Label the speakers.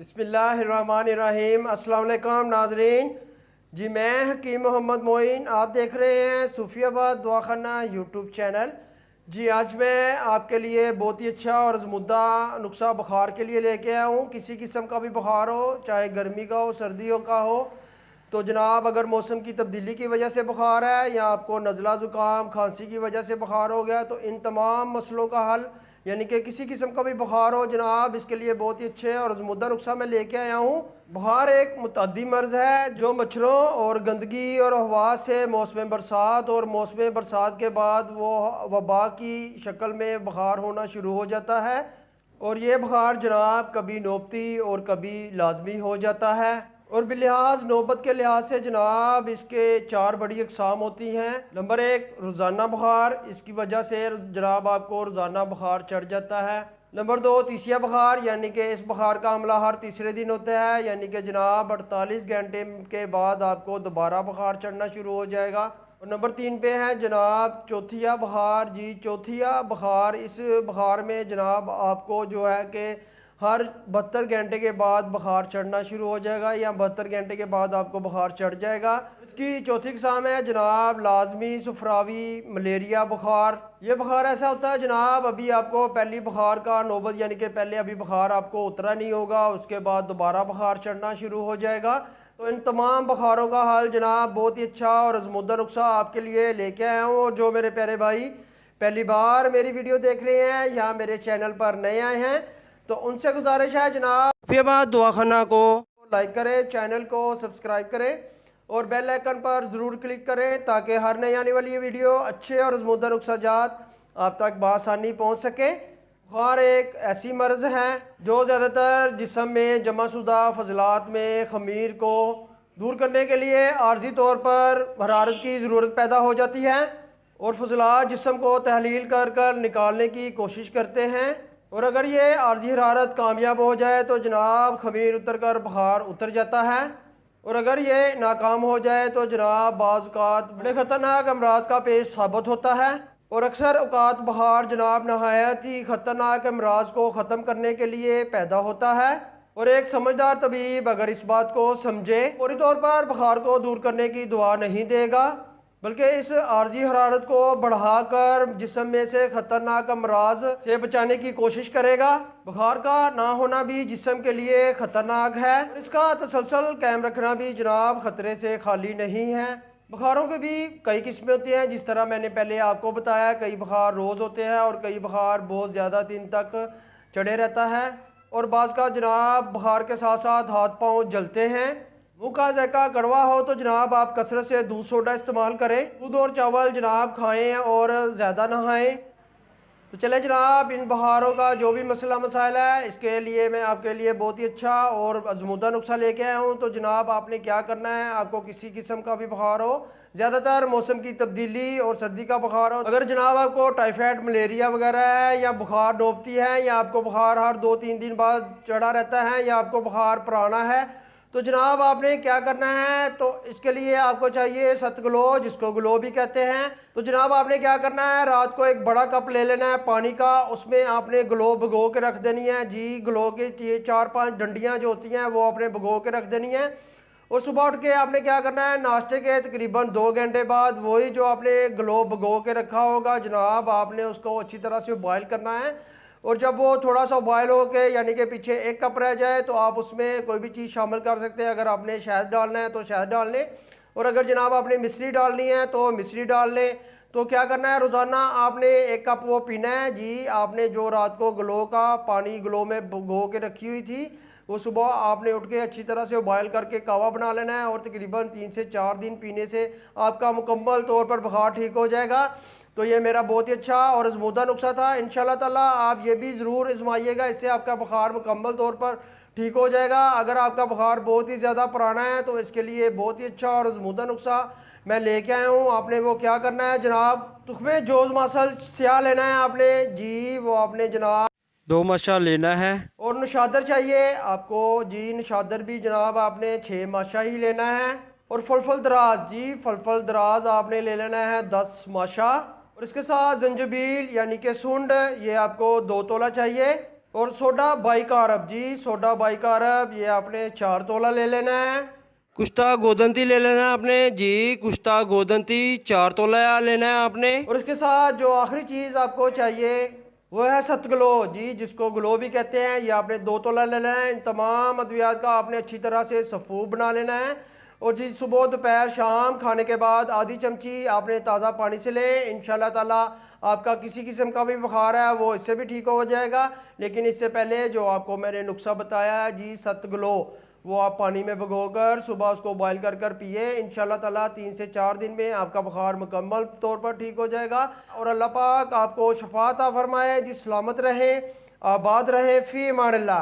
Speaker 1: बिस्मिल्लाहिर्रहमानिर्रहीम। अस्सलाम वालेकुम नाज़रीन। जी मैं हकीम मोहम्मद मोइन, आप देख रहे हैं सुफियाबाद दवाखाना यूट्यूब चैनल। जी आज मैं आपके लिए बहुत ही अच्छा और आज़मुदा नुस्खा बुखार के लिए लेके आया हूँ। किसी किस्म का भी बुखार हो, चाहे गर्मी का हो, सर्दियों का हो, तो जनाब अगर मौसम की तब्दीली की वजह से बुखार है या आपको नज़ला ज़ुकाम खांसी की वजह से बुखार हो गया, तो इन तमाम मसलों का हल यानी कि किसी किस्म का भी बुखार हो जनाब, इसके लिए बहुत ही अच्छे और आज़मुदा नुस्खा मैं लेके आया हूँ। बुखार एक मुतअद्दी मर्ज़ है जो मच्छरों और गंदगी और हवा से मौसम बरसात और मौसम बरसात के बाद वो वबा की शक्ल में बुखार होना शुरू हो जाता है। और ये बुखार जनाब कभी नौबती और कभी लाजमी हो जाता है। और बिलिहाज नौबत के लिहाज से जनाब इसके चार बड़ी अक़साम होती हैं। नंबर एक रोज़ाना बुखार, इसकी वजह से जनाब आपको रोज़ाना बुखार चढ़ जाता है। नंबर दो तीसिया बुखार, यानी कि इस बुखार का हमला हर तीसरे दिन होता है, यानी कि जनाब 48 घंटे के बाद आपको दोबारा बुखार चढ़ना शुरू हो जाएगा। और नंबर तीन पे है जनाब चौथिया बुखार। जी चौथिया बुखार, इस बुखार में जनाब आपको जो है कि हर 72 घंटे के बाद बुखार चढ़ना शुरू हो जाएगा या 72 घंटे के बाद आपको बुखार चढ़ जाएगा। इसकी चौथी किस्म है जनाब लाजमी सुफरावी मलेरिया बुखार। ये बुखार ऐसा होता है जनाब, अभी आपको पहली बुखार का नौबत यानी कि पहले अभी बुखार आपको उतरा नहीं होगा, उसके बाद दोबारा बुखार चढ़ना शुरू हो जाएगा। तो इन तमाम बुखारों का हल जनाब बहुत ही अच्छा और आज़मुदा नुस्खा आपके लिए लेके आया हूँ। और जो मेरे प्यारे भाई पहली बार मेरी वीडियो देख रहे हैं या मेरे चैनल पर नए आए हैं, तो उनसे गुजारिश है जनाब सुफियाबाद दवाखाना को लाइक करें, चैनल को सब्सक्राइब करें और बेल आइकन पर ज़रूर क्लिक करें ताकि हर नई आने वाली ये वीडियो अच्छे और आज़मुदा नुस्खा जात आप तक बआसानी पहुँच सके। बुखार एक ऐसी मर्ज़ है जो ज़्यादातर जिस्म में जमाशुदा फजलात में ख़मीर को दूर करने के लिए आर्जी तौर पर हरारत की ज़रूरत पैदा हो जाती है और फजलात जिस्म को तहलील कर कर निकालने की कोशिश करते हैं। और अगर ये आर्जी हरारत कामयाब हो जाए तो जनाब ख़मीर उतर कर बुखार उतर जाता है। और अगर ये नाकाम हो जाए तो जनाब बाज़ औक़ात बड़े ख़तरनाक अमराज का पेश साबित होता है। और अक्सर औक़ात बुखार जनाब नहायत ही ख़तरनाक अमराज को ख़त्म करने के लिए पैदा होता है। और एक समझदार तबीब अगर इस बात को समझे, फौरी तौर पर बुखार को दूर करने की दुआ नहीं देगा, बल्कि इस आर्जी हरारत को बढ़ाकर जिस्म में से ख़तरनाक अमराज से बचाने की कोशिश करेगा। बुखार का ना होना भी जिस्म के लिए ख़तरनाक है, इसका तसलसल कायम रखना भी जनाब ख़तरे से खाली नहीं है। बुखारों के भी कई किस्में होती हैं, जिस तरह मैंने पहले आपको बताया, कई बुखार रोज़ होते हैं और कई बुखार बहुत ज़्यादा दिन तक चढ़े रहता है। और बाज़ का जनाब बुखार के साथ साथ हाथ पाँव जलते हैं। मुँह का ज़ायका कड़वा हो तो जनाब आप कसरत से दूध सोडा इस्तेमाल करें। दूध और चावल जनाब खाएं और ज़्यादा नहाएं। तो चले जनाब इन बुखारों का जो भी मसला मसाइल है, इसके लिए मैं आपके लिए बहुत ही अच्छा और आज़मुदा नुस्खा लेके आया हूँ। तो जनाब आपने क्या करना है, आपको किसी किस्म का भी बुखार हो, ज़्यादातर मौसम की तब्दीली और सर्दी का बुखार हो, अगर जनाब आपको टाइफाइड मलेरिया वगैरह है या बुखार नौबती है या आपको बुखार हर 2-3 दिन बाद चढ़ा रहता है या आपको बुखार पुराना है, तो जनाब आपने क्या करना है, तो इसके लिए आपको चाहिए सतगलो, जिसको ग्लो भी कहते हैं। तो जनाब आपने क्या करना है, रात को एक बड़ा कप ले लेना है पानी का, उसमें आपने ग्लो भिगो के रख देनी है। जी ग्लो की 4-5 डंडियाँ जो होती हैं वो आपने भिगो के रख देनी है। और सुबह उठ के आपने क्या करना है, नाश्ते के तकरीबन 2 घंटे बाद वही जो आपने ग्लो भिगो के रखा होगा जनाब आपने उसको अच्छी तरह से बॉयल करना है। और जब वो थोड़ा सा बॉयल हो के यानी कि पीछे एक कप रह जाए तो आप उसमें कोई भी चीज़ शामिल कर सकते हैं। अगर आपने शहद डालना है तो शहद डाल लें, और अगर जनाब आपने मिश्री डालनी है तो मिश्री डाल लें। तो क्या करना है, रोज़ाना आपने 1 कप वो पीना है। जी आपने जो रात को ग्लो का पानी ग्लो में भिगो के रखी हुई थी वो सुबह आपने उठ के अच्छी तरह से बॉयल करके कावा बना लेना है, और तकरीबन 3 से 4 दिन पीने से आपका मुकम्मल तौर पर बुखार ठीक हो जाएगा। तो ये मेरा बहुत ही अच्छा और आज़मुदा नुस्खा था। इंशाल्लाह ताला आप ये भी ज़रूर आजमाइएगा, इससे आपका बुखार मुकम्मल तौर पर ठीक हो जाएगा। अगर आपका बुखार बहुत ही ज़्यादा पुराना है तो इसके लिए बहुत ही अच्छा और आज़मुदा नुस्खा मैं लेके आया हूँ। आपने वो क्या करना है जनाब, तुखमे जोज़ मासल स्याह लेना है आपने। जी वो आपने जनाब 2 माशा लेना है। और नशादर चाहिए आपको। जी नशादर भी जनाब आपने 6 माशा ही लेना है। और फलफल दराज, जी फलफल दराज आपने ले लेना है 10 माशा। और इसके साथ जंजबील यानी कि सुंड, ये आपको 2 तोला चाहिए। और सोडा बाइकारब जी, सोडा बाइकारब ये आपने 4 तोला ले लेना है।
Speaker 2: कुश्ता गोदंती ले लेना है आपने जी, कुश्ता गोदंती 4 तोला लेना है आपने।
Speaker 1: और इसके साथ जो आखिरी चीज़ आपको चाहिए वो है सतगलो जी, जिसको ग्लो भी कहते हैं। ये आपने 2 तोला ले लेना है। इन तमाम अद्वियात का आपने अच्छी तरह से सफ़ूफ बना लेना है। और जी सुबह दोपहर शाम खाने के बाद आधी चमची आपने ताज़ा पानी से लें। इंशाल्लाह ताला आपका किसी किस्म का भी बुखार है वो इससे भी ठीक हो जाएगा। लेकिन इससे पहले जो आपको मैंने नुस्खा बताया है जी सतगलो, वो आप पानी में भिगोकर सुबह उसको बॉयल कर कर पिए। इंशाल्लाह ताला 3 से 4 दिन में आपका बुखार मुकम्मल तौर पर ठीक हो जाएगा। और अल्लाह पाक आपको शफात फरमाए जी, सलामत रहें, आबाद रहें, फ़ी अमान अल्लाह।